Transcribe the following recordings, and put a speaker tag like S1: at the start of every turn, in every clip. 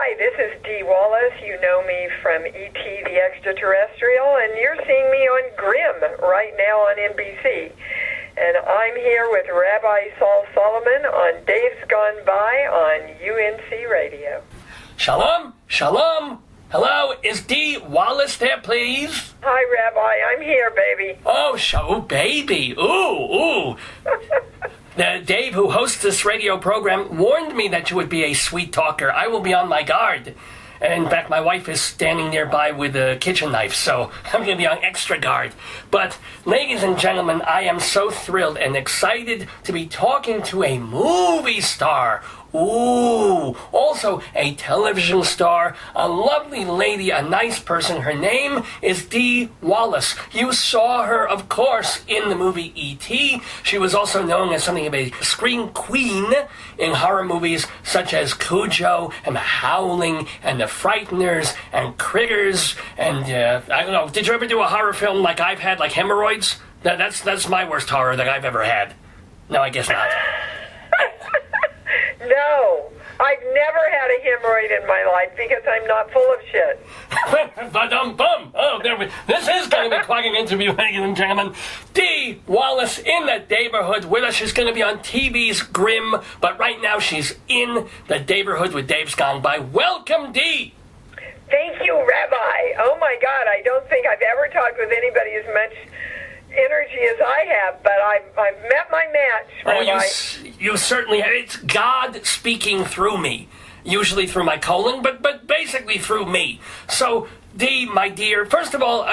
S1: Hi, this is DEE WALLACE. You know me from E.T. the Extra-Terrestrial, and you're seeing me on Grimm right now on NBC. And I'm here with Rabbi Sol Solomon on Dave's Gone By on UNC Radio.
S2: Shalom, shalom. Hello, is DEE WALLACE there, please?
S1: Hi, Rabbi. I'm here, baby.
S2: Oh, baby. Ooh. Dave, who hosts this radio program, warned me that you would be a sweet talker. I will be on my guard. In fact, my wife is standing nearby with a kitchen knife, so I'm going to be on extra guard. But, ladies and gentlemen, I am so thrilled and excited to be talking to a movie star. Ooh, also a television star, a lovely lady, a nice person. Her name is DEE WALLACE. You saw her, of course, in the movie E.T. She was also known as something of a screen queen in horror movies such as Cujo and The Howling and The Frighteners and Critters and, I don't know, did you ever do a horror film like I've had, like hemorrhoids? That's my worst horror that I've ever had. No, I guess not.
S1: No, I've never had a hemorrhoid in my life because I'm not full of shit.
S2: Ba-dum-bum. Oh, this is going to be quite an interview, ladies and gentlemen. DEE WALLACE in the neighborhood with us. She's going to be on TV's Grimm, but right now she's in the neighborhood with Dave's Gone By. Welcome, DEE.
S1: Thank you, Rabbi. Oh, my God, I don't think I've ever talked with anybody as much energy as I have, but I've met my match, Rabbi.
S2: Oh, you certainly have. It's God speaking through me, usually through my colon, but basically through me. So, DEE, my dear, first of all,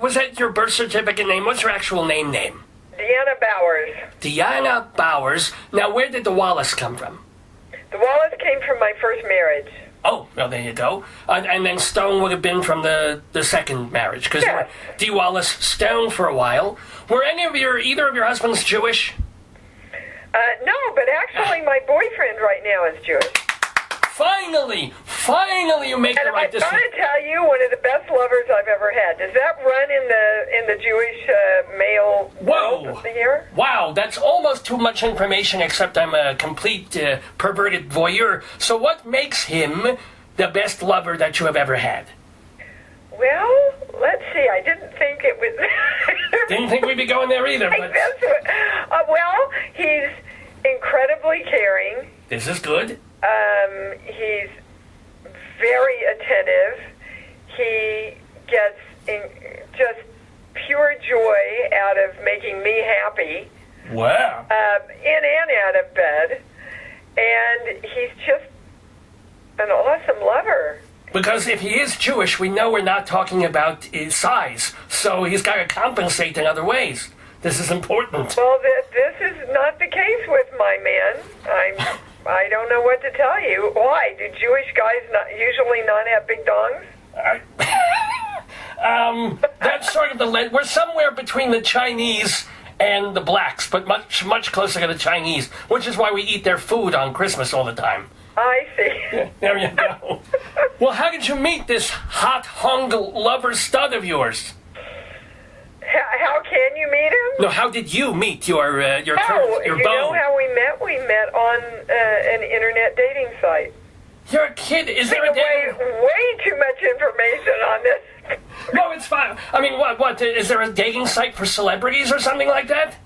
S2: was that your birth certificate name? What's your actual name?
S1: Deanna Bowers.
S2: Deanna Bowers. Now, where did the Wallace come from?
S1: The Wallace came from my first marriage.
S2: Oh, well, there you go. And then Stone would have been from the second marriage, because you were DEE WALLACE Stone for a while. Were either of your husbands Jewish?
S1: No, but actually my boyfriend right now is Jewish.
S2: Finally, you make the right decision.
S1: And I'm going to tell you, one of the best lovers I've ever had. Does that run in the Jewish male world here?
S2: Wow, that's almost too much information, except I'm a complete perverted voyeur. So what makes him the best lover that you have ever had?
S1: Well, let's see. I didn't think it was...
S2: Didn't think we'd be going there either. But...
S1: well, he's incredibly caring.
S2: This is good.
S1: He's very attentive. He gets just pure joy out of making me happy.
S2: Wow.
S1: In and out of bed. And he's just an awesome lover.
S2: Because if he is Jewish, we know we're not talking about his size. So he's got to compensate in other ways. This is important.
S1: Well, this is not the case with my man. I don't know what to tell you. Why? Do Jewish guys usually not have big dongs?
S2: That's sort of we're somewhere between the Chinese and the blacks, but much closer to the Chinese, which is why we eat their food on Christmas all the time.
S1: I see.
S2: Yeah, there you go. Well, how did you meet this hot hung lover stud of yours?
S1: How can you meet him?
S2: No, how did you meet your
S1: you
S2: bone?
S1: know how we met? We met on an internet dating site.
S2: You're a kid. Is there a dating?
S1: Way too much information on this.
S2: No, it's fine. I mean, what? Is there a dating site for celebrities or something like that?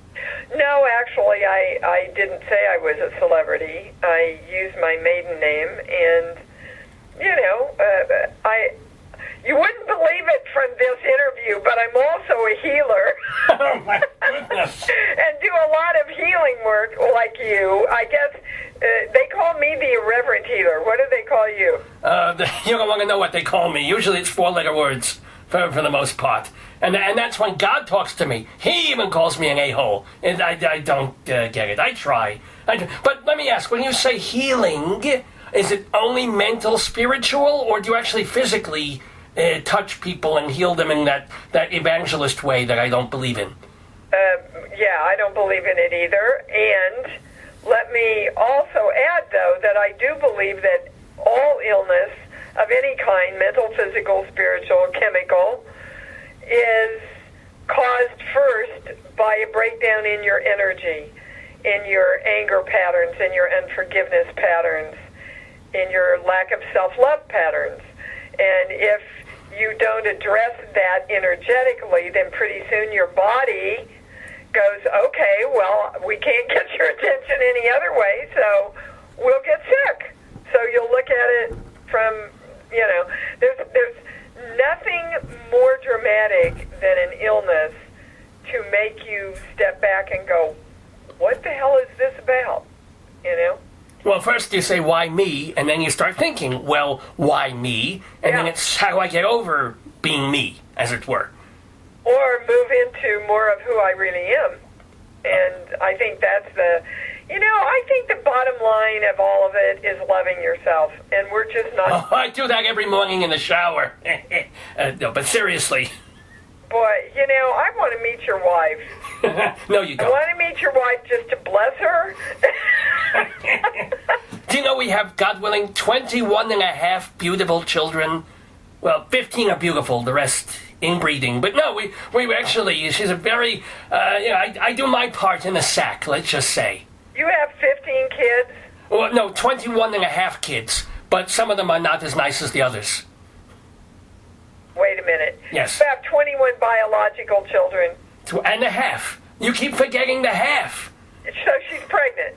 S1: No, actually, I didn't say I was a celebrity. I used my maiden name, and, you wouldn't believe it from this interview, but I'm also a healer.
S2: Oh, my goodness.
S1: And do a lot of healing work like you. I guess they call me the irreverent healer. What do they call you?
S2: You don't want to know what they call me. Usually it's four-letter words for the most part. And that's when God talks to me. He even calls me an a-hole. And I don't get it. I try. But let me ask, when you say healing, is it only mental, spiritual, or do you actually physically touch people and heal them in that evangelist way that I don't believe in?
S1: Yeah, I don't believe in it either. And let me also add, though, that I do believe that all illness of any kind, mental, physical, spiritual, chemical, is caused first by a breakdown in your energy, in your anger patterns, in your unforgiveness patterns. in your lack of self-love patterns. And if you don't address that energetically, then pretty soon your body goes, okay, well, we can't get your attention any other way, so we'll get sick. So you'll look at it from, there's nothing more dramatic than an illness to make you step back and go, what the hell is this about?
S2: Well, first you say, why me? And then you start thinking, well, why me? And then it's, how do I get over being me, as it were?
S1: Or move into more of who I really am. And I think that's I think the bottom line of all of it is loving yourself. And we're just not...
S2: Oh, I do that every morning in the shower. No, but seriously.
S1: Boy, I want to meet your wife.
S2: No, you don't.
S1: I want to meet your wife just to bless her.
S2: Do you know we have, God willing, 21 and a half beautiful children? Well, 15 are beautiful, the rest inbreeding. But no, we actually, she's a very, I do my part in the sack, let's just say.
S1: You have 15 kids?
S2: Well, no, 21 and a half kids, but some of them are not as nice as the others.
S1: Wait a minute.
S2: Yes.
S1: You have 21 biological children.
S2: And a half. You keep forgetting the half.
S1: So she's pregnant.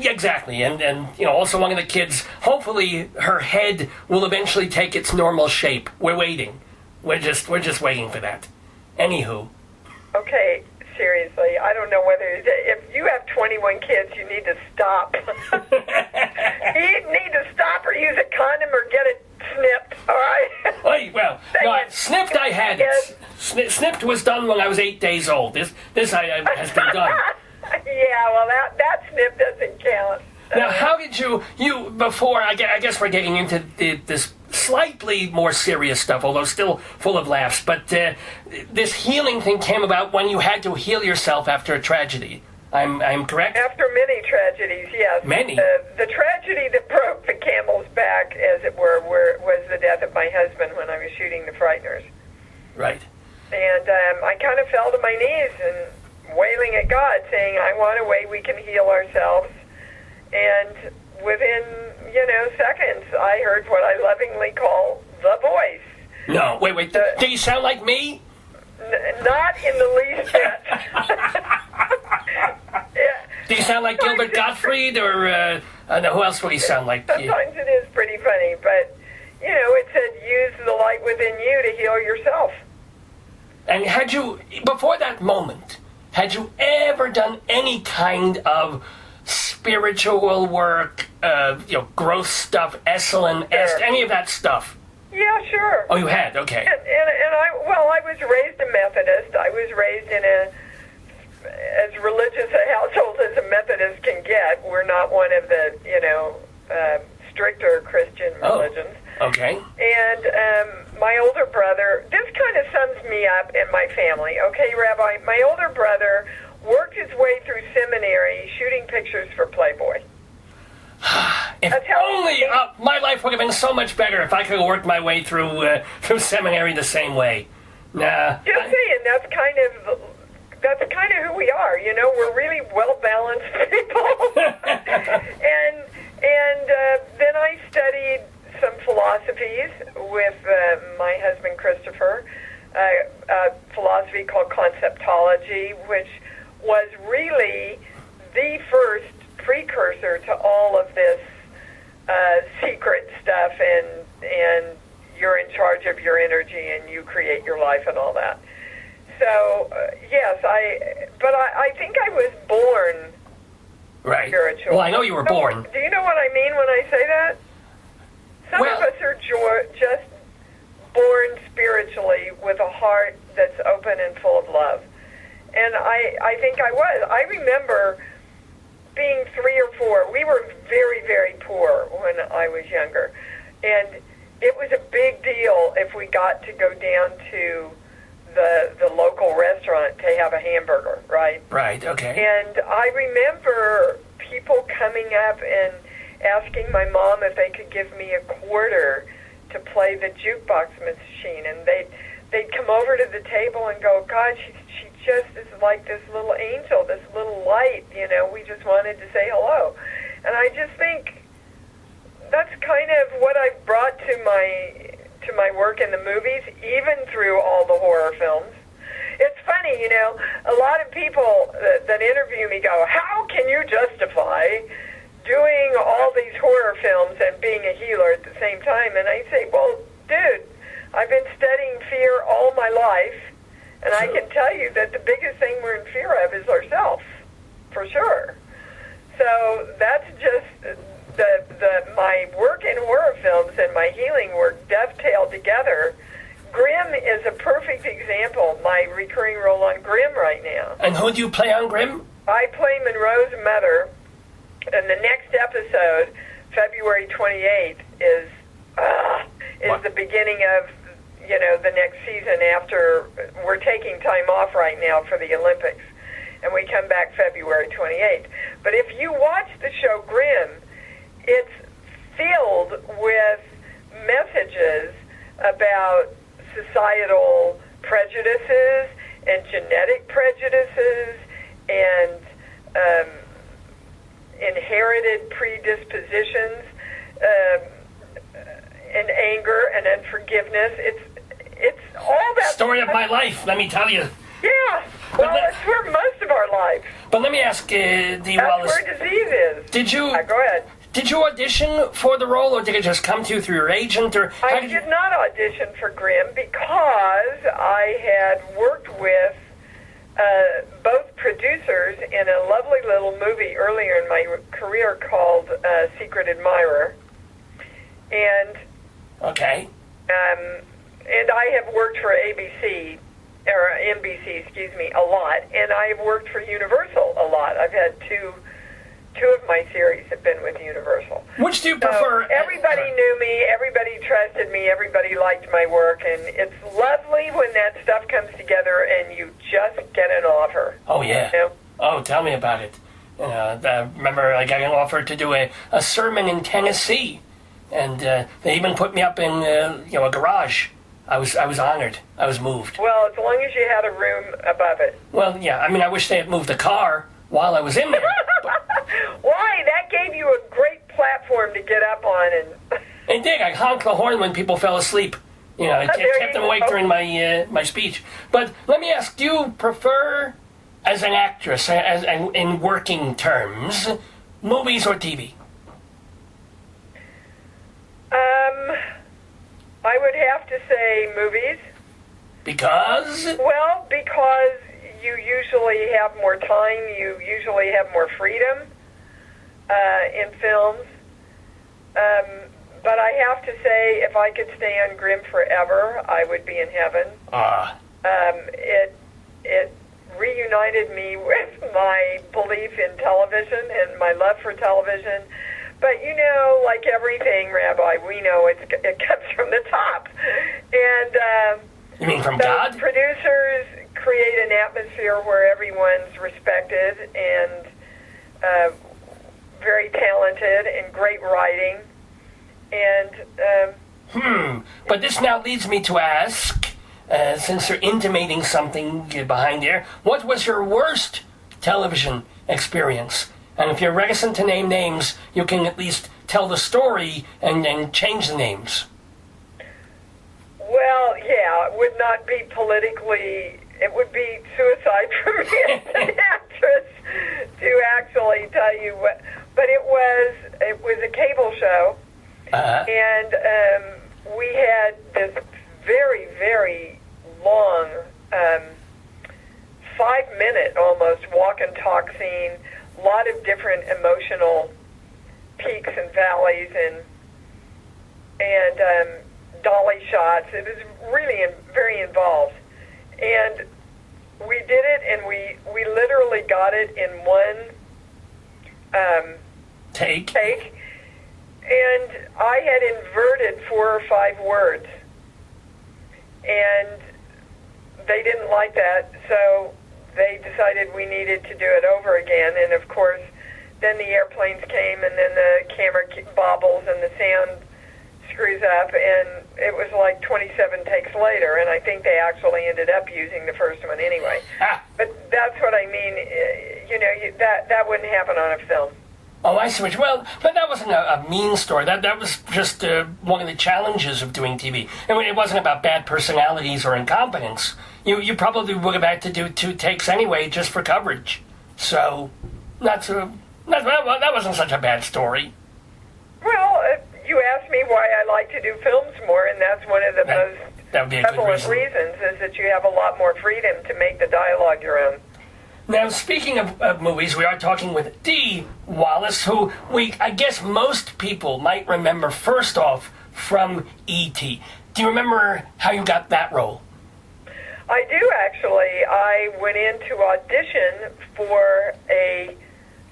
S2: Exactly, and also one of the kids, hopefully her head will eventually take its normal shape. We're waiting. We're just waiting for that. Anywho.
S1: Okay, seriously, I don't know whether, if you have 21 kids, you need to stop. You need to stop or use a condom or get it snipped, all right?
S2: Well, no, snipped I had it. Snipped was done when I was 8 days old. This has been done.
S1: Yeah, well, that snip doesn't count.
S2: Now, how did you before, I guess we're getting into this slightly more serious stuff, although still full of laughs, but this healing thing came about when you had to heal yourself after a tragedy. I'm correct?
S1: After many tragedies, yes.
S2: Many?
S1: The tragedy that broke the camel's back, as it were, was the death of my husband when I was shooting the Frighteners.
S2: Right.
S1: And I kind of fell to my knees and wailing at God, saying, I want a way we can heal ourselves. And within, seconds, I heard what I lovingly call the voice.
S2: No, wait. Did you sound like me?
S1: Not in the least bit. Yeah.
S2: Do you sound like Gilbert Gottfried, or no, who else would he sound like?
S1: Sometimes it is pretty funny, but, it said, use the light within you to heal yourself.
S2: And had you, before that moment, had you ever done any kind of spiritual work, growth stuff, Esalen, any of that stuff?
S1: Yeah, sure.
S2: Oh, you had? Okay.
S1: And I was raised a Methodist. I was raised in as religious a household as a Methodist can get. We're not one of the, stricter Christian religions.
S2: Oh, okay.
S1: And my older brother, this kind of sums me up in my family. Okay, Rabbi, my older brother worked his way through seminary shooting pictures for Playboy.
S2: If only my life would have been so much better if I could have worked my way through seminary the same way. Nah.
S1: Just saying, that's kind of who we are. We're really well-balanced people. and then I studied some philosophies with my husband Christopher, a philosophy called conceptology, which was really the first precursor to all of this secret stuff and you're in charge of your energy and you create your life and all that. So yes, I think I was born
S2: right.
S1: spiritual.
S2: Well, I know you were born.
S1: Do you know what I mean when I say that? Some of us are just born spiritually with a heart that's open and full of love. And I think I was. I remember being 3 or 4. We were very, very poor when I was younger. And it was a big deal if we got to go down to the local restaurant to have a hamburger, right?
S2: Right, okay.
S1: And I remember people coming up and asking my mom if they could give me a quarter to play the jukebox machine. And they'd come over to the table and go, God, she just is like this little angel, this little light, we just wanted to say hello. And I just think that's kind of what I've brought to my work in the movies, even through all the horror films. It's funny, you know, a lot of people that interview me go, how can you justify doing all these horror films and being a healer at the same time? And I say, well, dude, I've been studying fear all my life, and I can tell you that the biggest thing we're in fear of is ourselves, for sure. So that's just my work in horror films and my healing work dovetailed together. Grimm is a perfect example, my recurring role on Grimm right now.
S2: And who do you play on Grimm?
S1: I play Monroe's mother, and the next episode, February 28th, is the beginning of, you know, the next season after. We're taking time off right now for the Olympics, and we come back February 28th. But if you watch the show Grimm, it's filled with messages about societal prejudices and genetic prejudices and inherited predispositions and anger and unforgiveness. It's all that
S2: story of my life, let me tell you.
S1: Yeah, well, it's where most of our lives.
S2: But let me ask DEE Wallace.
S1: That's where disease is.
S2: Did you?
S1: Go ahead.
S2: Did you audition for the role, or did it just come to you through your agent? Or
S1: I did not audition for Grimm because I had worked with both producers in a lovely little movie earlier in my career called Secret Admirer. And
S2: okay.
S1: And I have worked for ABC, or NBC, excuse me, a lot. And I've worked for Universal a lot. I've had two of my series have been with Universal.
S2: Which do you prefer?
S1: Everybody knew me, everybody trusted me, everybody liked my work, and it's lovely when that stuff comes together and you just get an offer.
S2: Oh, yeah.
S1: You know?
S2: Oh, tell me about it. I remember I got an offer to do a sermon in Tennessee, and they even put me up in a garage. I was honored. I was moved.
S1: Well, as long as you had a room above it.
S2: Well, yeah, I mean, I wish they had moved the car while I was in there.
S1: Why? That gave you a great platform to get up on. And
S2: it did. I honked the horn when people fell asleep. You know, it kept them awake during my speech. But let me ask, do you prefer, as an actress, in working terms, movies or TV?
S1: I would have to say movies.
S2: Because?
S1: Well, because you usually have more time, you usually have more freedom in films. But I have to say, if I could stay on Grimm forever, I would be in heaven. It reunited me with my belief in television and my love for television. But, you know, like everything, Rabbi, we know it comes from the top. And
S2: you mean from God?
S1: Producers create an atmosphere where everyone's respected and very talented and great writing. And
S2: But this now leads me to ask, since you're intimating something behind there, what was your worst television experience? And if you're reticent to name names, you can at least tell the story and change the names.
S1: Well, yeah, it would not be politically, it would be suicide for me as an actress to actually tell you what, but it was a cable show, and we had this very, very long, 5-minute almost walk and talk scene, a lot of different emotional peaks and valleys and dolly shots. It was really very involved. And we did it, and we literally got it in one take. And I had inverted 4 or 5 words. And they didn't like that, so they decided we needed to do it over again. And, of course, then the airplanes came, and then the camera bobbles, and the sound screws up, and it was like 27 takes later, and I think they actually ended up using the first one anyway. But that's what I mean. You know, that wouldn't happen on a film.
S2: Oh, I see what you... Well, but that wasn't a mean story. That was just one of the challenges of doing TV. It wasn't about bad personalities or incompetence. You probably would have had to do 2 takes anyway just for coverage. So, that wasn't such a bad story.
S1: Well, you asked me why I like to do films more, and that's one of the most prevalent reasons, is that you have a lot more freedom to make the dialogue your own.
S2: Now, speaking of movies, we are talking with DEE Wallace, who I guess most people might remember first off from E.T. Do you remember how you got that role?
S1: I do, actually. I went in to audition for a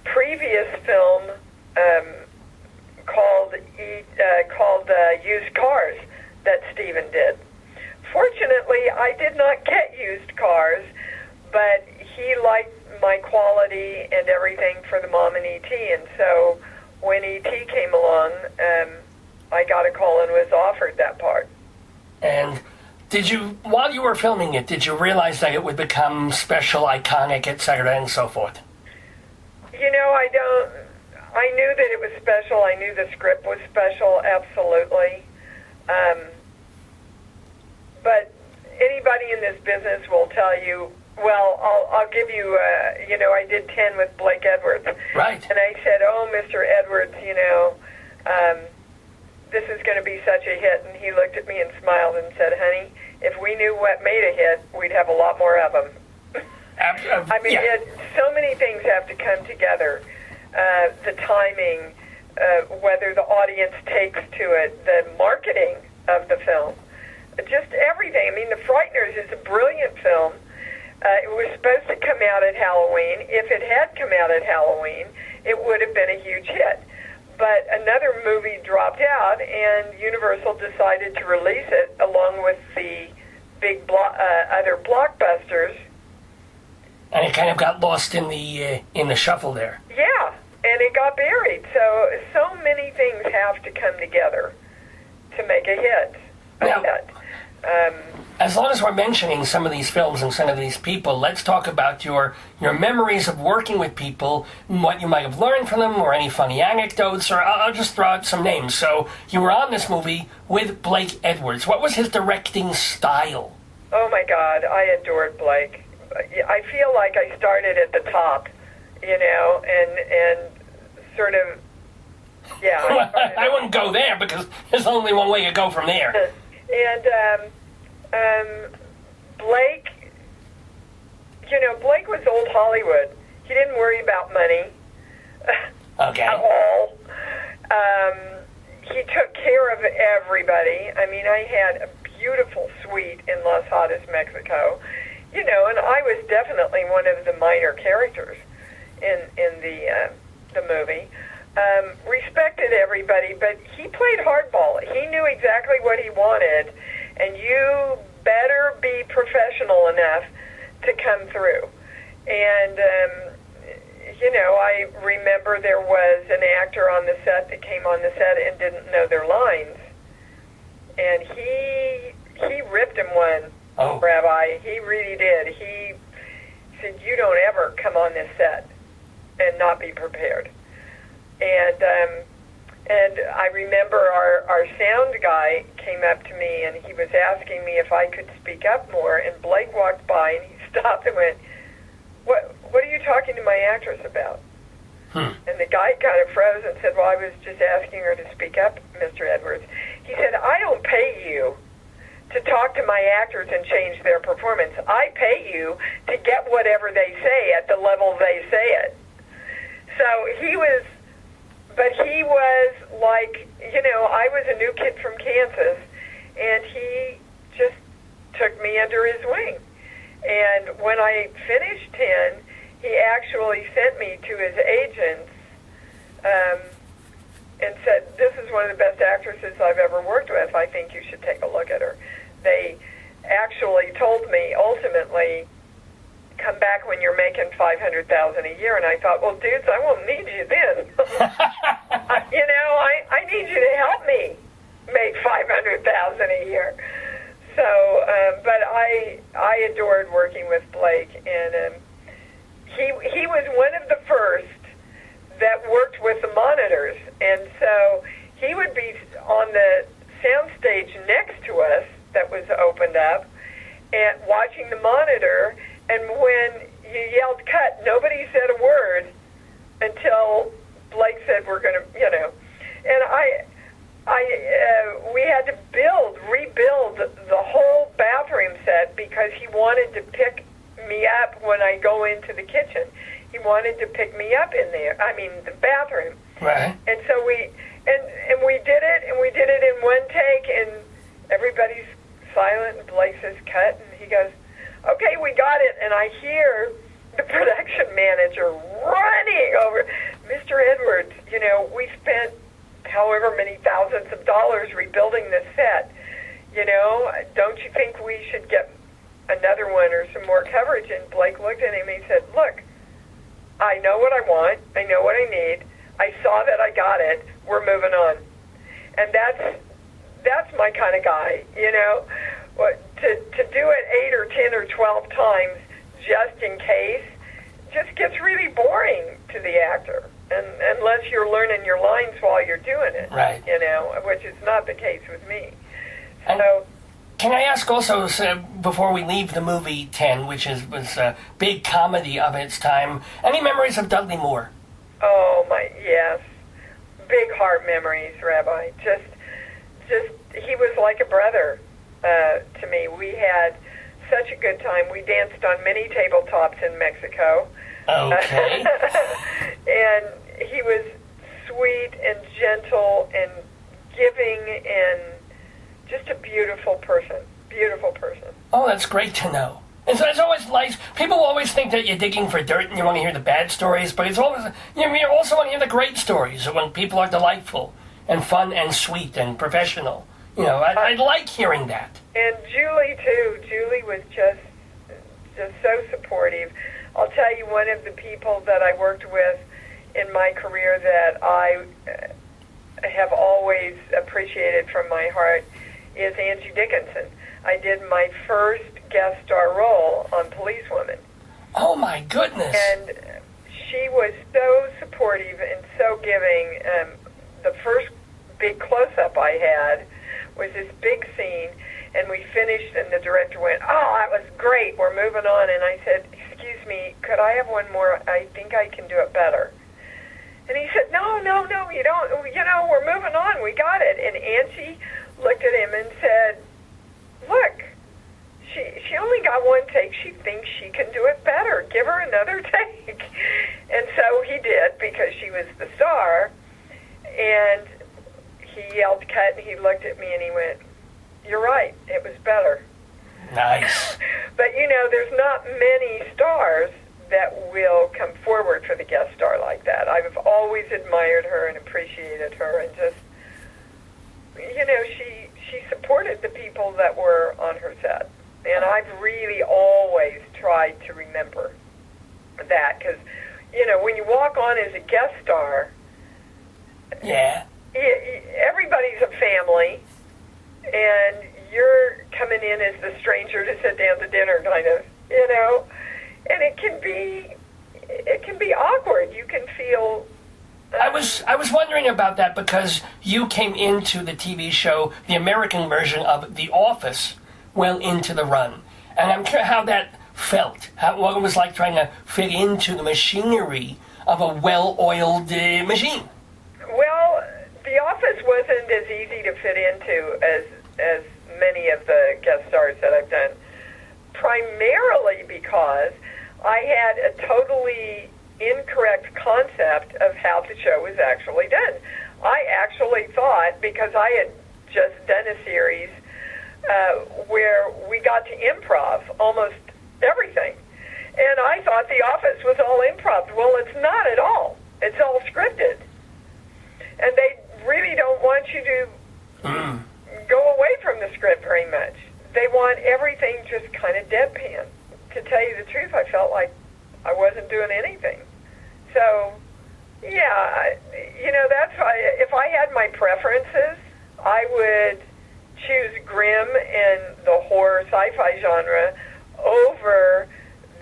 S1: previous film called Used Cars that Stephen did. Fortunately, I did not get Used Cars, but he liked my quality and everything for the mom and E.T., and so when E.T. came along, I got a call and was offered that part.
S2: And while you were filming it, did you realize that it would become special, iconic, etc., and so forth?
S1: I knew that it was special. I knew the script was special, absolutely. But anybody in this business will tell you, well, I'll give you, I did 10 with Blake Edwards.
S2: Right.
S1: And I said, oh, Mr. Edwards, this is going to be such a hit. And he looked at me and smiled and said, honey, if we knew what made a hit, we'd have a lot more of them. I mean, so many things have to come together. The timing, whether the audience takes to it, the marketing of the film, just everything. I mean, The Frighteners is a brilliant film. It was supposed to come out at Halloween. If it had come out at Halloween, it would have been a huge hit. But another movie dropped out, and Universal decided to release it along with the big other blockbusters.
S2: And it kind of got lost in the shuffle there.
S1: Yeah, and it got buried. So many things have to come together to make a hit.
S2: Now, as long as we're mentioning some of these films and some of these people, let's talk about your memories of working with people, what you might have learned from them, or any funny anecdotes, or I'll just throw out some names. So you were on this movie with Blake Edwards. What was his directing style?
S1: Oh, my God, I adored Blake. I feel like I started at the top, and sort of, yeah.
S2: I wouldn't go there because there's only one way to go from there.
S1: And Blake, Blake was old Hollywood. He didn't worry about money
S2: okay.
S1: at all. He took care of everybody. I mean, I had a beautiful suite in Los Hadas, Mexico, and I was definitely one of the minor characters in the movie. Respected everybody, but he played hardball. He knew exactly what he wanted, and you better be professional enough to come through. And, I remember there was an actor on the set that came on the set and didn't know their lines, and he ripped him one, Rabbi. He really did. He said, you don't ever come on this set and not be prepared. And I remember our sound guy came up to me and he was asking me if I could speak up more. And Blake walked by and he stopped and went, "What are you talking to my actress about?" And the guy kind of froze and said, "Well, I was just asking her to speak up, Mr. Edwards." He said, "I don't pay you to talk to my actors and change their performance. I pay you to get whatever they say at the level they say it." So he was like, I was a new kid from Kansas, and he just took me under his wing. And when I finished 10, he actually sent me to his agents and said, "This is one of the best actresses I've ever worked with. I think you should take a look at her." They actually told me, ultimately, come back when you're making $500,000 a year. And I thought, well, dudes, I won't need you then. I need you to help me make $500,000 a year. So, but I adored working with Blake, and he was one of the first that worked with the monitors. And so he would be on the soundstage next to us that was opened up and watching the monitor. And when you yelled cut, nobody said a word until Blake said we're going to, And we had to rebuild the whole bathroom set because he wanted to pick me up when I go into the kitchen. He wanted to pick me up in there. I mean, the bathroom.
S2: Right.
S1: And so we did it, and we did it in one take, and everybody's silent, and Blake says cut, and he goes, okay, we got it. And I hear the production manager running over, Mr. Edwards, we spent however many thousands of dollars rebuilding this set. Don't you think we should get another one or some more coverage? And Blake looked at him and he said, look, I know what I want. I know what I need. I saw that I got it. We're moving on. And that's my kind of guy, To do it 8 or 10 or 12 times just in case just gets really boring to the actor. And unless you're learning your lines while you're doing it,
S2: right.
S1: Which is not the case with me.
S2: And
S1: so,
S2: can I ask also, before we leave the movie 10, which was a big comedy of its time, any memories of Dudley Moore?
S1: Oh, yes. Big heart memories, Rabbi. Just he was like a brother to me. We had such a good time. We danced on many tabletops in Mexico.
S2: Okay.
S1: And he was sweet and gentle and giving and just a beautiful person. Beautiful person.
S2: Oh, that's great to know. It's always nice. People always think that you're digging for dirt and you want to hear the bad stories, but it's always you also want to hear the great stories when people are delightful and fun and sweet and professional. I like hearing that.
S1: And Julie too. Julie was just so supportive. I'll tell you, one of the people that I worked with in my career that I have always appreciated from my heart is Angie Dickinson. I did my first guest star role on Policewoman.
S2: Oh, my goodness.
S1: And she was so supportive and so giving. The first big close-up I had was this big scene, and we finished, and the director went, oh, that was great, we're moving on. And I said, excuse me, could I have one more? I think I can do it better. And he said, no, you don't, we're moving on, we got it. And Angie looked at him and said, look, she only got one take. She thinks she can do it better. Give her another take. And so he did, because she was the star. And he yelled cut, and he looked at me and he went, you're right, it was better.
S2: Nice.
S1: But, there's not many stars that will come forward for the guest star like that. I've always admired her and appreciated her, and just, she supported the people that were on her set. And I've really always tried to remember that, because, when you walk on as a guest star,
S2: yeah,
S1: everybody's a family, and you're coming in as the stranger to sit down to dinner, kind of, and it can be awkward. You can feel.
S2: I was wondering about that because you came into the TV show, the American version of The Office, well into the run, and I'm curious how that felt. What it was like trying to fit into the machinery of a well-oiled machine.
S1: Well, The Office wasn't as easy to fit into as many of the guest stars that I've done, primarily because I had a totally incorrect concept of how the show was actually done. I actually thought, because I had just done a series where we got to improv almost everything, and I thought The Office was all improv. Well, it's not at all. It's all scripted. And they really don't want you to go away from the script very much. They want everything just kind of deadpan. To tell you the truth, I felt like I wasn't doing anything. So, yeah, that's why if I had my preferences, I would choose grim and the horror sci-fi genre over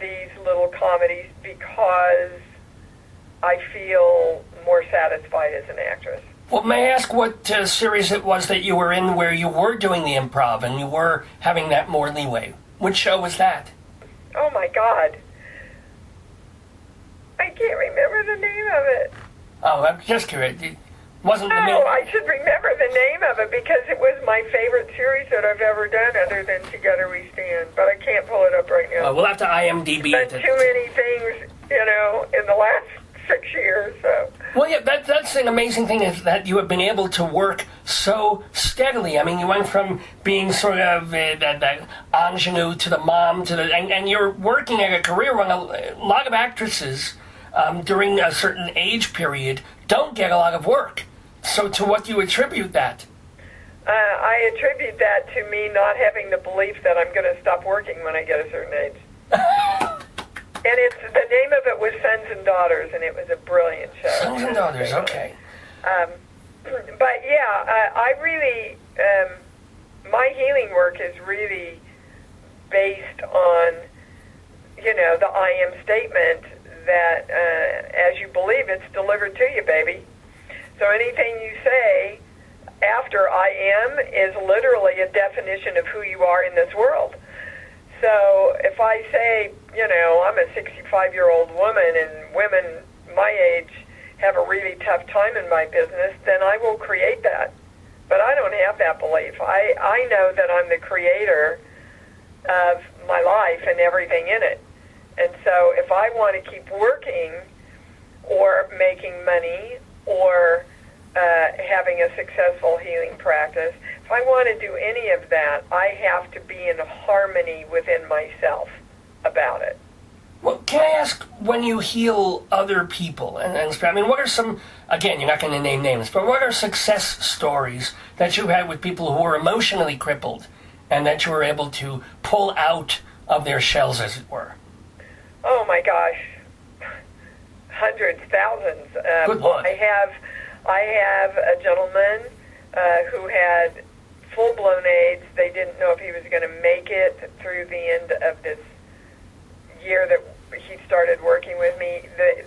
S1: these little comedies, because I feel more satisfied as an actress.
S2: Well, may I ask what series it was that you were in where you were doing the improv and you were having that more leeway? Which show was that?
S1: Oh, my God. I can't remember the name of it.
S2: Oh, I'm just curious. It wasn't the name.
S1: Oh, I should remember the name of it because it was my favorite series that I've ever done other than Together We Stand. But I can't pull it up right now.
S2: We'll have to IMDb it.
S1: Done too many things, in the last 6 years, so...
S2: Well, yeah, that's an amazing thing is that you have been able to work so steadily. I mean, you went from being sort of that ingenue to the mom to the... And you're working at a career when a lot of actresses during a certain age period don't get a lot of work. So to what do you attribute that?
S1: I attribute that to me not having the belief that I'm going to stop working when I get a certain age. And the name of it was Sons and Daughters, and it was a brilliant show.
S2: Sons and Daughters, okay.
S1: But yeah, I really, my healing work is really based on, the I am statement that as you believe, it's delivered to you, baby. So anything you say after I am is literally a definition of who you are in this world. So if I say, I'm a 65-year-old woman and women my age have a really tough time in my business, then I will create that. But I don't have that belief. I know that I'm the creator of my life and everything in it. And so if I want to keep working or making money or having a successful healing practice, if I want to do any of that, I have to be in harmony within myself about it.
S2: Well, can I ask, when you heal other people, and I mean, what are some, again, you're not going to name names, but what are success stories that you had with people who were emotionally crippled and that you were able to pull out of their shells, as it were?
S1: Oh, my gosh. Hundreds, thousands.
S2: Good Lord.
S1: I have a gentleman who had full-blown AIDS. They didn't know if he was going to make it through the end of this year that he started working with me.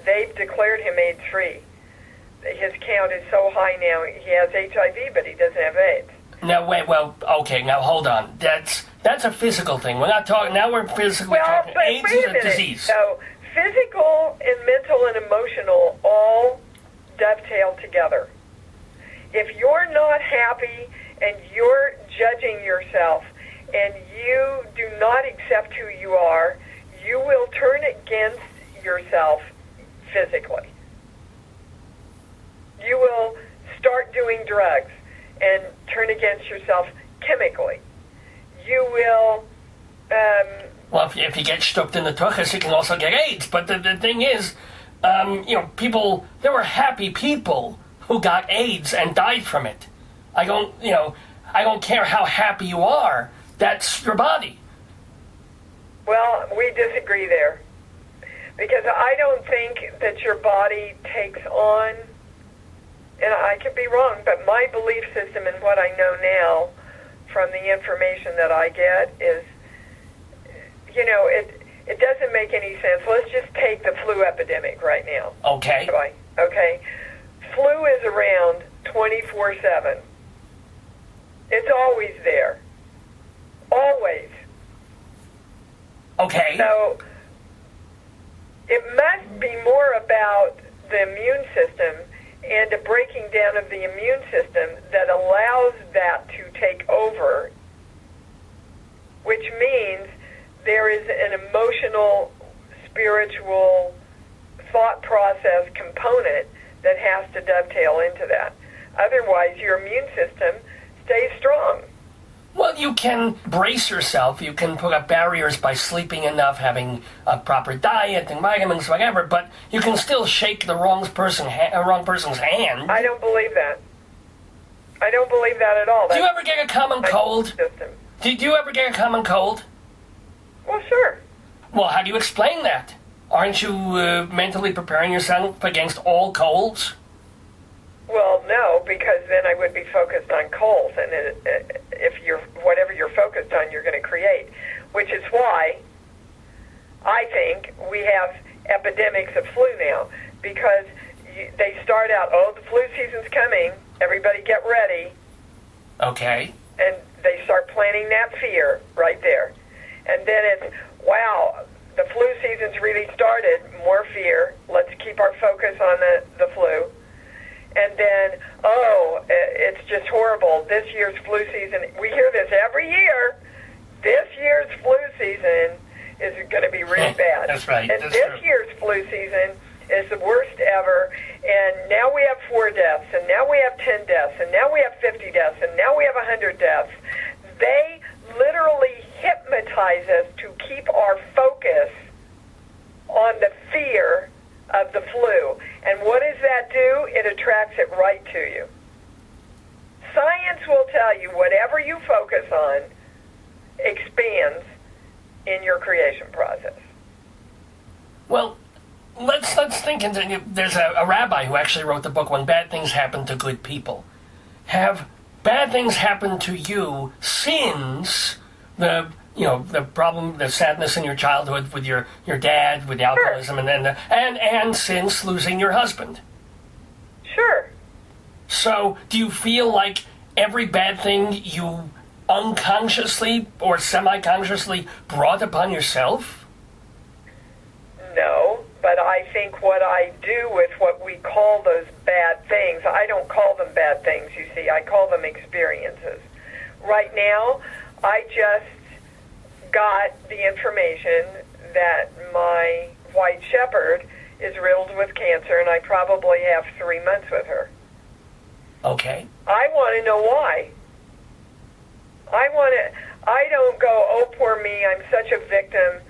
S1: They've declared him AIDS-free. His count is so high now. He has HIV, but he doesn't have AIDS.
S2: Now, wait, okay, now hold on. That's a physical thing. We're not talking, now we're physically talking. AIDS is a disease.
S1: So, physical and mental and emotional all dovetail together. If you're not happy and you're judging yourself and you do not accept who you are, you will turn against yourself physically. You will start doing drugs and turn against yourself chemically. You will...
S2: well, if you get stuck in the tuchus, you can also get AIDS. But the thing is, people, there were happy people who got AIDS and died from it. I don't care how happy you are. That's your body.
S1: Well, we disagree there. Because I don't think that your body takes on, and I could be wrong, but my belief system and what I know now from the information that I get is, it doesn't make any sense. Let's just take the flu epidemic right now.
S2: Okay.
S1: Okay. Flu is around 24/7. It's always there. Always.
S2: Okay.
S1: So it must be more about the immune system and a breaking down of the immune system that allows that to take over, which means there is an emotional, spiritual, thought process component that has to dovetail into that. Otherwise, your immune system stays strong.
S2: Well, you can brace yourself. You can put up barriers by sleeping enough, having a proper diet and vitamins, whatever. But you can still shake the wrong person's hand.
S1: I don't believe that. I don't believe that at all.
S2: Do you ever get a common cold?
S1: System.
S2: Do you ever get a common cold?
S1: Well, sure.
S2: Well, how do you explain that? Aren't you mentally preparing yourself against all colds?
S1: Well, no, because then I would be focused on colds, and if whatever you're focused on, you're going to create. Which is why I think we have epidemics of flu now, because they start out, oh, the flu season's coming, everybody get ready.
S2: Okay.
S1: And they start planting that fear right there. And then it's, wow, the flu season's really started, more fear, let's keep our focus on the flu. And then, oh, it's just horrible, this year's flu season, we hear this every year, this year's flu season is going to be really bad.
S2: That's right.
S1: And
S2: That's
S1: this
S2: true.
S1: year's flu season is the worst ever, and now we have 4 deaths, and now we have 10 deaths, and now we have 50 deaths, and now we have 100 deaths. They literally hypnotize us to keep our focus on the fear of the flu. And what does that do? It attracts it right to you. Science will tell you whatever you focus on expands in your creation process.
S2: Well, let's think. There's a rabbi who actually wrote the book When Bad Things Happen to Good People. Have bad things happened to you since the problem, the sadness in your childhood with your dad, with the alcoholism,
S1: Sure.
S2: and since losing your husband?
S1: Sure.
S2: So, do you feel like every bad thing you unconsciously or semi-consciously brought upon yourself?
S1: No, but I think what I do with what we call those bad things, I don't call them bad things, you see, I call them experiences. Right now, I just got the information that my white shepherd is riddled with cancer, and I probably have 3 months with her.
S2: Okay.
S1: I want to know why. I don't go, oh, poor me, I'm such a victim,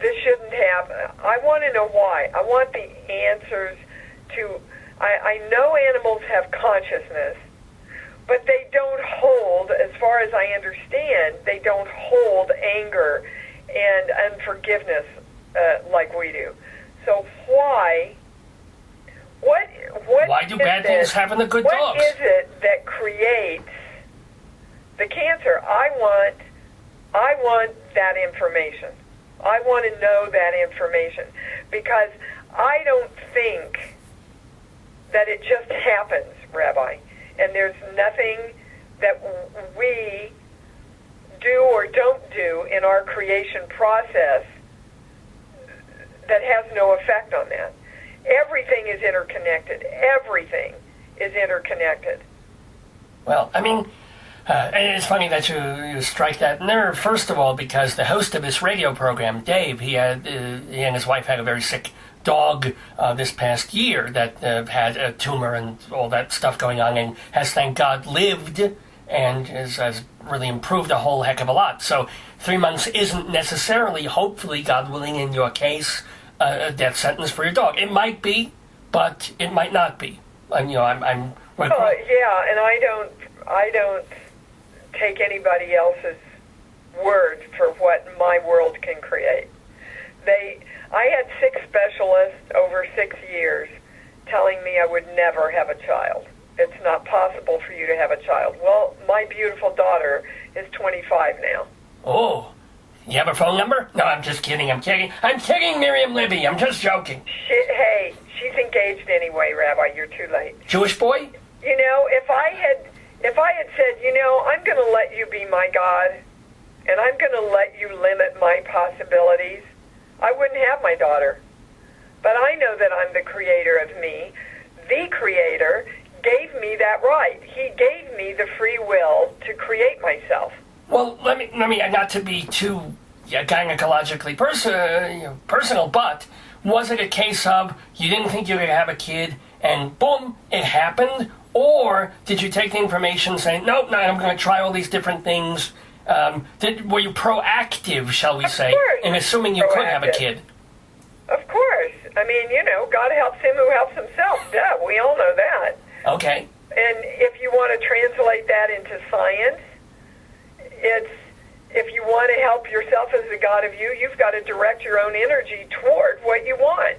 S1: this shouldn't happen. I want to know why. I want the answers to, I know animals have consciousness, but they don't hold, as far as I understand, they don't hold anger and unforgiveness like we do. So why
S2: do bad things happen to good dogs?
S1: What is it that creates the cancer? I want that information. I want to know that information, because I don't think that it just happens, Rabbi, and there's nothing that we do or don't do in our creation process that has no effect on that. Everything is interconnected. Everything is interconnected.
S2: Well, I mean, and it's funny that you strike that nerve, first of all, because the host of this radio program, Dave, he and his wife had a very sick dog this past year that had a tumor and all that stuff going on, and has, thank God, lived and has really improved a whole heck of a lot. So 3 months isn't necessarily, hopefully, God willing, in your case, a death sentence for your dog. It might be, but it might not be. I'm
S1: yeah, and I don't take anybody else's word for what my world can create. I had 6 specialists over 6 years telling me I would never have a child. It's not possible for you to have a child. Well, my beautiful daughter is 25 now.
S2: Oh, you have a phone number? No, I'm just kidding. I'm kidding, Miriam Libby. I'm just joking.
S1: Hey, she's engaged anyway, Rabbi. You're too late.
S2: Jewish boy?
S1: You know, if I had said, you know, I'm going to let you be my God, and I'm going to let you limit my possibilities, I wouldn't have my daughter. But I know that I'm the creator of me. The creator gave me that right. He gave me the free will to create myself.
S2: Well, let me not to be too gynecologically personal, but was it a case of you didn't think you were going to have a kid and boom, it happened? Or did you take the information saying, nope, I'm going to try all these different things? Were you proactive, shall we say, in assuming you could have a kid?
S1: Of course. I mean, you know, God helps him who helps himself. Duh, we all know that.
S2: Okay.
S1: And if you want to translate that into science, it's, if you want to help yourself as the God of you, you've got to direct your own energy toward what you want.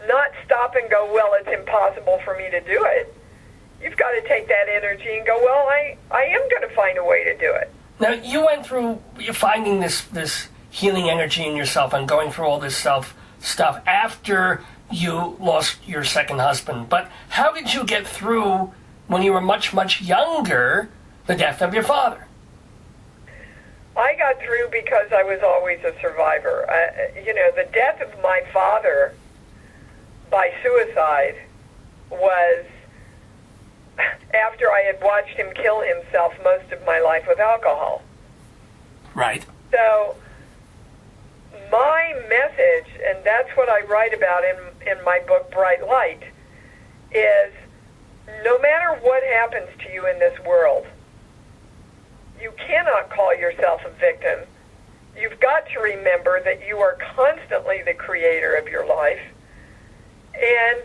S1: Not stop and go, well, it's impossible for me to do it. You've got to take that energy and go, well, I am going to find a way to do it.
S2: Now, you went through finding this healing energy in yourself and going through all this stuff after you lost your second husband, but how did you get through, when you were much, much younger, the death of your father?
S1: I got through because I was always a survivor. The death of my father by suicide was after I had watched him kill himself most of my life with alcohol.
S2: Right.
S1: So my message, and that's what I write about in my book, Bright Light, is no matter what happens to you in this world, you cannot call yourself a victim. You've got to remember that you are constantly the creator of your life. And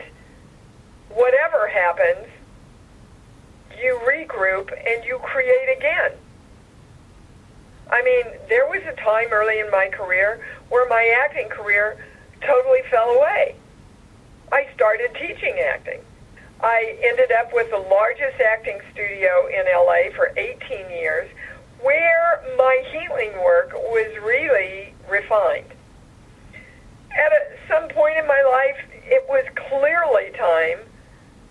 S1: whatever happens, you regroup and you create again. I mean, there was a time early in my career where my acting career totally fell away. I started teaching acting. I ended up with the largest acting studio in LA for 18 years, where my healing work was really refined. At some point in my life, it was clearly time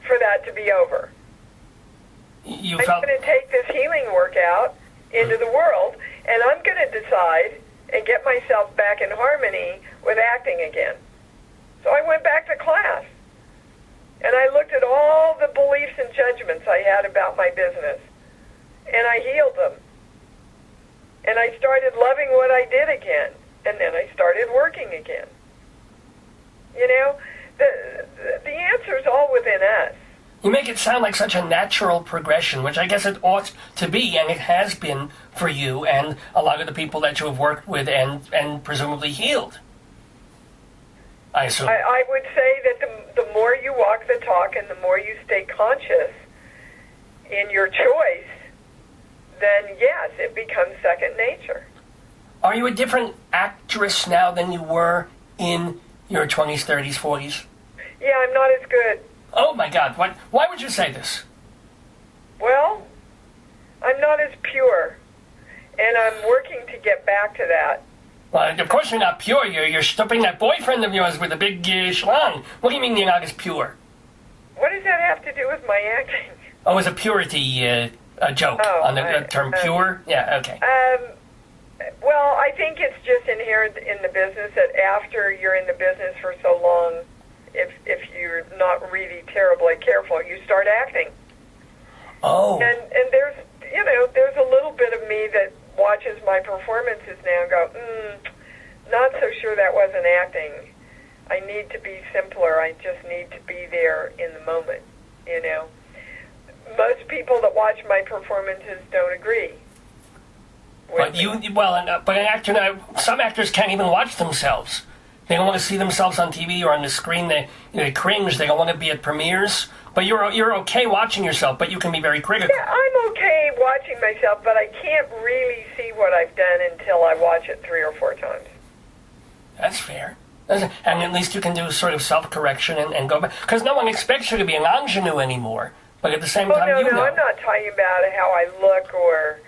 S1: for that to be over. I'm going to take this healing work out into the world, and I'm going to decide and get myself back in harmony with acting again. So I went back to class, and I looked at all the beliefs and judgments I had about my business, and I healed them. And I started loving what I did again, and then I started working again. The answer's all within us.
S2: You make it sound like such a natural progression, which I guess it ought to be, and it has been for you and a lot of the people that you have worked with and presumably healed, I assume.
S1: I would say that the more you walk the talk and the more you stay conscious in your choice, then yes, it becomes second nature.
S2: Are you a different actress now than you were in your 20s, 30s, 40s?
S1: Yeah, I'm not as good.
S2: Oh my God, why would you say this?
S1: Well, I'm not as pure, and I'm working to get back to that.
S2: Well, of course you're not pure. You're stopping that boyfriend of yours with a big schlong. What do you mean you're not as pure?
S1: What does that have to do with my acting?
S2: Oh, it was a purity a joke on the term pure? Yeah, okay.
S1: Well, I think it's just inherent in the business that after you're in the business for so long, if you're not really terribly careful, you start acting.
S2: Oh.
S1: And there's a little bit of me that watches my performances now and go, not so sure that wasn't acting. I need to be simpler. I just need to be there in the moment, Most people that watch my performances don't agree.
S2: But an actor now, some actors can't even watch themselves. They don't want to see themselves on TV or on the screen. They cringe. They don't want to be at premieres. But you're okay watching yourself, but you can be very critical.
S1: Yeah, I'm okay watching myself, but I can't really see what I've done until I watch it 3 or 4 times.
S2: That's fair. And at least you can do sort of self-correction and go back. Because no one expects you to be an ingenue anymore. But at the same time,
S1: no,
S2: you know.
S1: I'm not talking about how I look or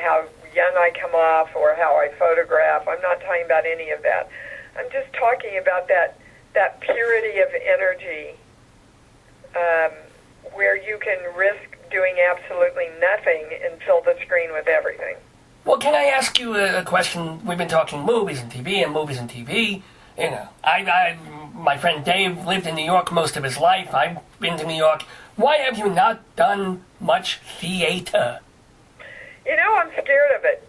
S1: how young I come off or how I photograph. I'm not talking about any of that. I'm just talking about that purity of energy where you can risk doing absolutely nothing and fill the screen with everything.
S2: Well, can I ask you a question? We've been talking movies and TV and movies and TV. My friend Dave lived in New York most of his life. I've been to New York. Why have you not done much theater?
S1: I'm scared of it.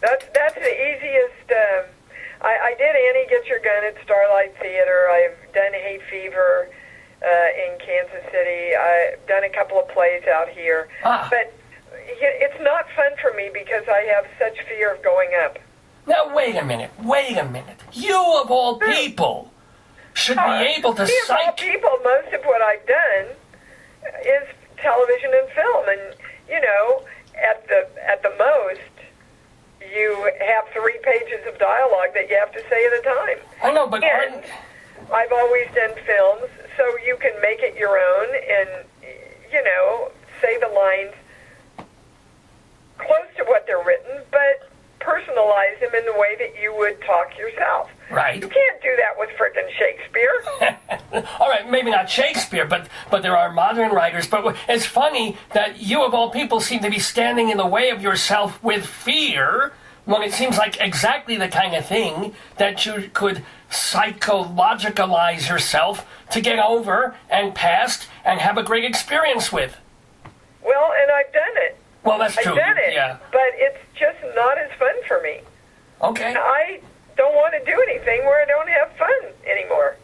S1: That's the easiest. I did Annie Get Your Gun at Starlight Theater. I've done Hay Fever in Kansas City. I've done a couple of plays out here. But it's not fun for me because I have such fear of going up.
S2: Now, wait a minute. You, of all people, should be able to
S1: Of all people, most of what I've done is television and film. And, at the most, you have 3 pages of dialogue that you have to say at a time.
S2: I know, but
S1: and I've always done films, so you can make it your own and, say the lines close to what they're written, but personalize them in the way that you would talk yourself.
S2: Right.
S1: You can't do that with frickin' Shakespeare.
S2: All right, maybe not Shakespeare, but there are modern writers. But it's funny that you, of all people, seem to be standing in the way of yourself with fear, when it seems like exactly the kind of thing that you could psychologicalize yourself to get over and past and have a great experience with.
S1: Well, and I've done it.
S2: Well, that's true.
S1: I've done it,
S2: yeah.
S1: but it's just not as fun for me.
S2: Okay.
S1: I don't want to do anything where I don't have fun anymore.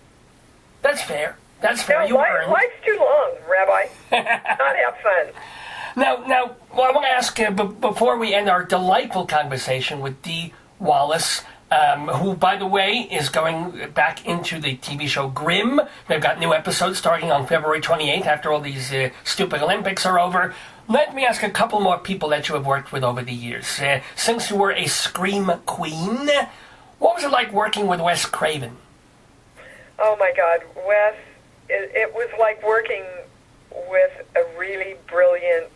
S2: That's fair. That's fair.
S1: No, life's too long, Rabbi. Not have fun.
S2: Now, well, I want to ask, before we end our delightful conversation with DEE Wallace, who, by the way, is going back into the TV show Grimm. They've got new episodes starting on February 28th after all these stupid Olympics are over. Let me ask a couple more people that you have worked with over the years. Since you were a scream queen, what was it like working with Wes Craven?
S1: Oh, my God. Wes, it was like working with a really brilliant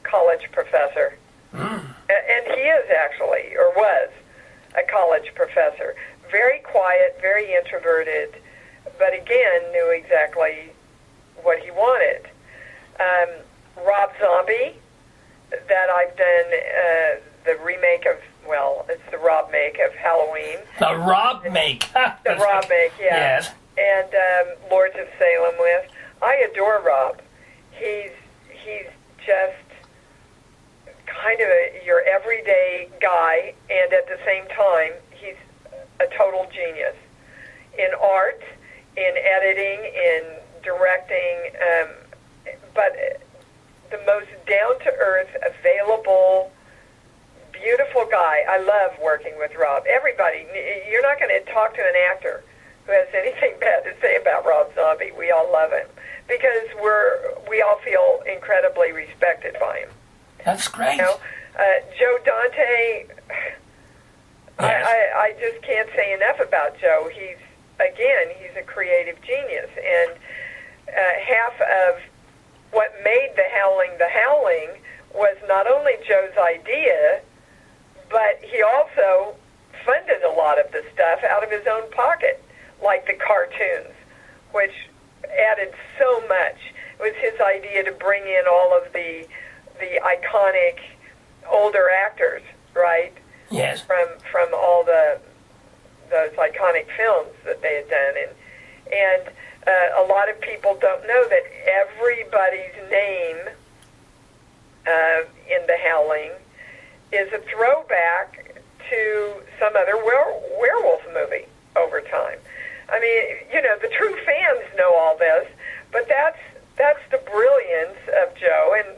S1: college professor. And he is actually, or was, a college professor. Very quiet, very introverted, but again, knew exactly what he wanted. Rob Zombie, that I've done the remake of, well, it's the Rob make of Halloween.
S2: The Rob make.
S1: The Rob make, yeah.
S2: Yes.
S1: And Lords of Salem with. I adore Rob. He's just kind of your everyday guy, and at the same time, he's a total genius in art, in editing, in directing, but the most down-to-earth, available, beautiful guy. I love working with Rob. Everybody, you're not going to talk to an actor who has anything bad to say about Rob Zombie. We all love him because we all feel incredibly respected by him.
S2: That's great.
S1: You know, Joe Dante,
S2: yes.
S1: I just can't say enough about Joe. He's a creative genius, and half of what made The Howling was not only Joe's idea, but he also funded a lot of the stuff out of his own pocket, like the cartoons, which added so much. It was his idea to bring in all of the iconic older actors, right?
S2: Yes.
S1: From all those iconic films that they had done, and a lot of people don't know that everybody's name in The Howling is a throwback to some other werewolf movie over time. I mean, you know, the true fans know all this, but that's the brilliance of Joe. And,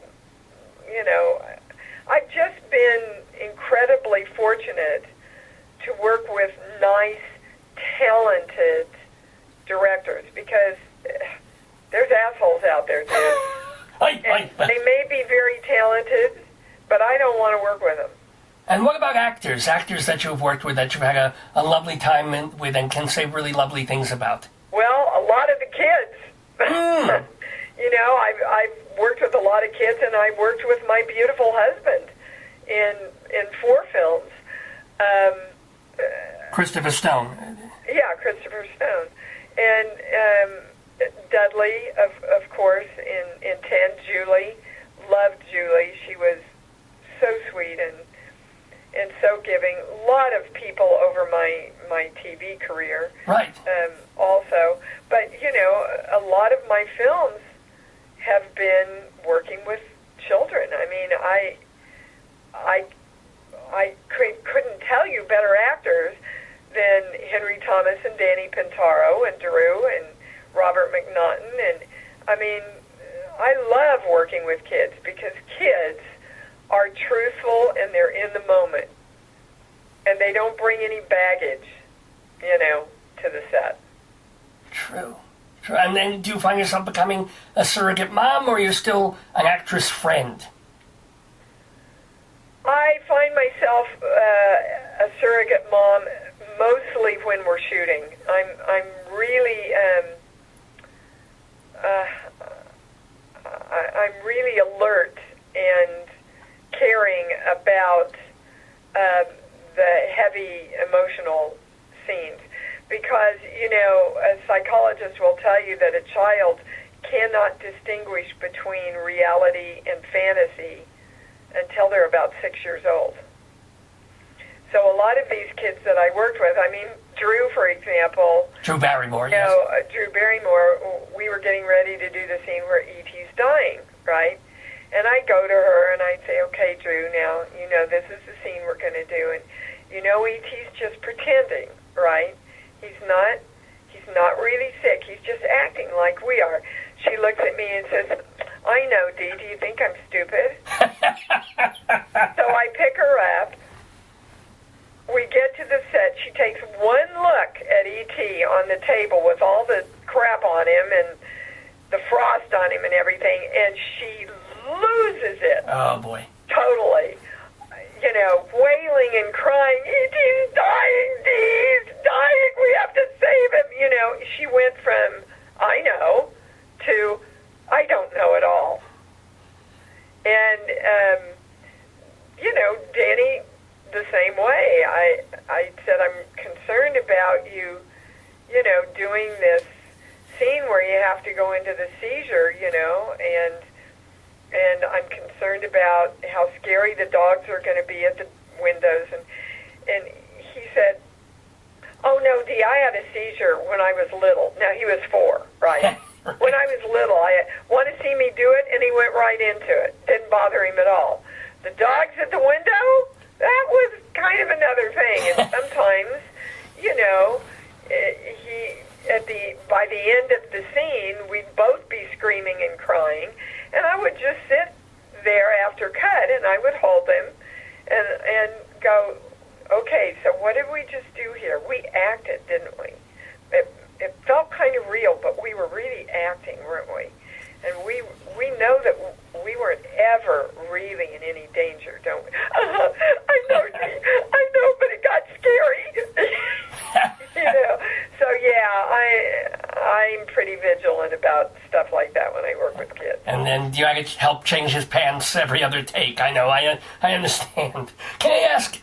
S1: you know, I've just been incredibly fortunate to work with nice, talented directors, because there's assholes out there, too. And they may be very talented, but I don't want to work with them.
S2: And what about actors? Actors that you've worked with that you've had a lovely time with and can say really lovely things about?
S1: Well, a lot of the kids. You know, I've worked with a lot of kids, and I worked with my beautiful husband in 4 films.
S2: Christopher Stone.
S1: Yeah, Christopher Stone. And Dudley, of course, in 10, Julie. Loved Julie. She was so sweet and so giving. A lot of people over my TV career.
S2: Right.
S1: Also. But, you know, a lot of my films have been working with children. I mean, I couldn't tell you better actors than Henry Thomas and Danny Pintaro and Drew and Robert McNaughton. And, I mean, I love working with kids because kids are truthful and they're in the moment. And they don't bring any baggage, you know, to the set.
S2: True. And then do you find yourself becoming a surrogate mom, or you're still an actress friend?
S1: I find myself a surrogate mom mostly when we're shooting. I'm really I'm really alert and caring about the heavy emotional scenes, because, you know, a psychologist will tell you that a child cannot distinguish between reality and fantasy until they're about 6 years old. So a lot of these kids that I worked with, I mean, Drew, for example.
S2: Drew Barrymore, yes.
S1: Drew Barrymore, we were getting ready to do the scene where E.T.'s dying, right? And I'd go to her and I'd say, okay, Drew, now, you know, this is the scene we're going to do. And, you know, E.T.'s just pretending, right? He's not really sick. He's just acting like we are. She looks at me and says, I know, Dee, do you think I'm stupid? So I pick her up. We get to the set. She takes one look at E.T. on the table with all the crap on him and the frost on him and everything, and she loses it.
S2: Oh, boy.
S1: Totally. You know, wailing and crying, E.T.'s dying, Dee's dying, we have to save him. You know, she went from, I know, to, I don't know at all. And, you know, Danny, the same way. I said, I'm concerned about you, you know, doing this scene where you have to go into the seizure, you know, and I'm concerned about how scary the dogs are going to be at the windows. And he said, oh, no, Dee, I had a seizure when I was little. Now, he was 4, right? When I was little, I want to see me do it, and he went right into it. Didn't bother him at all. The dogs at the window, that was kind of another thing. And sometimes, you know, by the end of the scene, we'd both be screaming and crying, and I would just sit there after cut, and I would hold them and go, okay, so what did we just do here? We acted, didn't we? It felt kind of real, but we were really acting, weren't we? And we know that we weren't ever really in any danger, don't we? I know, but it got scary. You know, so yeah, I'm pretty vigilant about stuff like that when I work with kids.
S2: And then you had to help change his pants every other take. I know, I understand. Can I ask,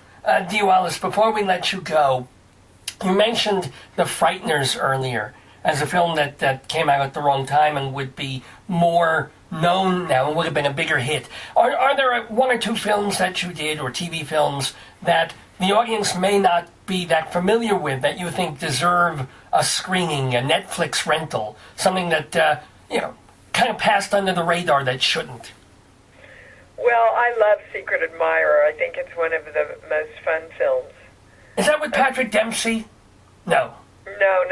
S2: D. Wallace, before we let you go, you mentioned The Frighteners earlier as a film that came out at the wrong time and would be more known now and would have been a bigger hit. Are there one or two films that you did, or TV films, that the audience may not be that familiar with, that you think deserve a screening, a Netflix rental, something that, you know, kind of passed under the radar that shouldn't?
S1: Well, I love Secret Admirer. I think it's one of the most fun films.
S2: Is that with Patrick Dempsey? No.
S1: No.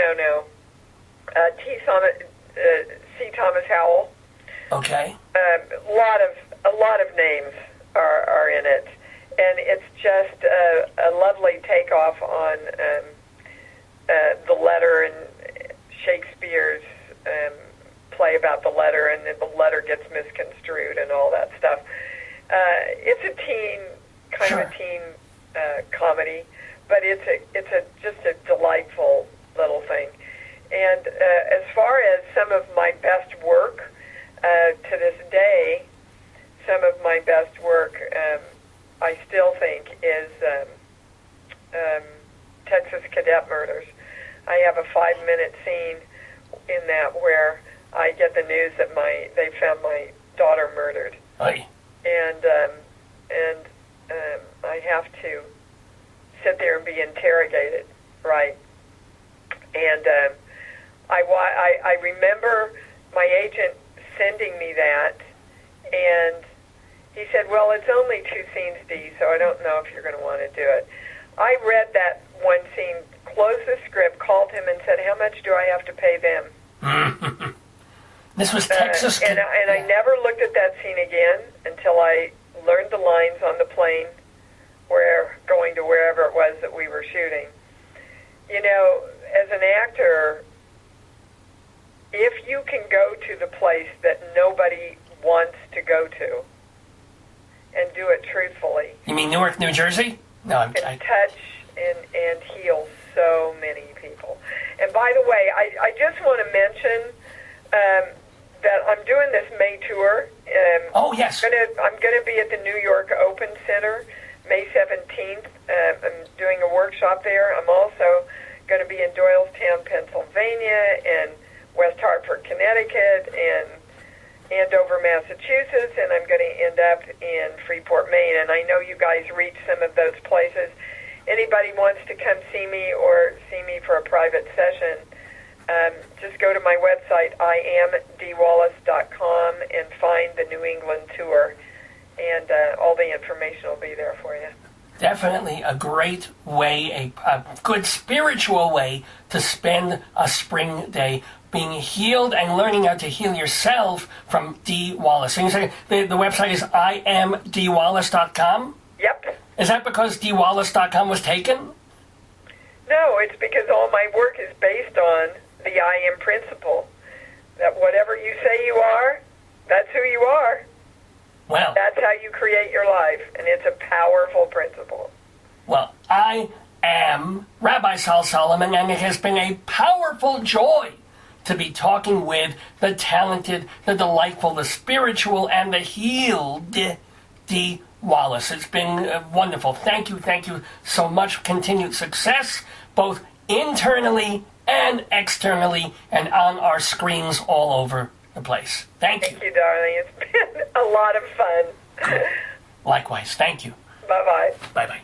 S1: C. Thomas Howell.
S2: Okay.
S1: A lot of names are in it, and it's just a lovely takeoff on the letter and Shakespeare's play about the letter, and then the letter gets misconstrued and all that stuff. It's a teen comedy, but it's just a delightful little thing. And as far as some of my best work, to this day, some of my best work, I still think, is Texas Cadet Murders. I have a 5-minute scene in that where I get the news that they found my daughter murdered.
S2: Aye.
S1: And I have to sit there and be interrogated, right? And I remember my agent sending me that, and he said, well, it's only 2 scenes, Dee, so I don't know if you're going to want to do it. I read that one scene, closed the script, called him and said, how much do I have to pay them?
S2: This was Texas.
S1: And I never looked at that scene again until I learned the lines on the plane going to wherever it was that we were shooting. You know, as an actor, if you can go to the place that nobody wants to go to and do it truthfully.
S2: You mean Newark, New Jersey? No,
S1: and touch and heal so many people. And by the way, I just want to mention that I'm doing this May tour.
S2: Oh, yes.
S1: I'm going to be at the New York Open Center May 17th. I'm doing a workshop there. I'm also going to be in Doylestown, Massachusetts, and I'm going to end up in Freeport, Maine. And I know you guys reach some of those places. Anybody wants to come see me or see me for a private session, just go to my website, iamdwallace.com, and find the New England tour, and all the information will be there for you.
S2: Definitely a great way, a good spiritual way to spend a spring day, being healed and learning how to heal yourself from D. Wallace. So you say the website is iamdwallace.com?
S1: Yep.
S2: Is that because dwallace.com was taken?
S1: No, it's because all my work is based on the I am principle. That whatever you say you are, that's who you are.
S2: Well,
S1: that's how you create your life, and it's a powerful principle.
S2: Well, I am Rabbi Sol Solomon, and it has been a powerful joy to be talking with the talented, the delightful, the spiritual, and the healed D. Wallace. It's been wonderful. Thank you so much. Continued success, both internally and externally, and on our screens all over the place. Thank you.
S1: Thank you, darling. It's been a lot of fun.
S2: Likewise. Thank you.
S1: Bye-bye.
S2: Bye-bye.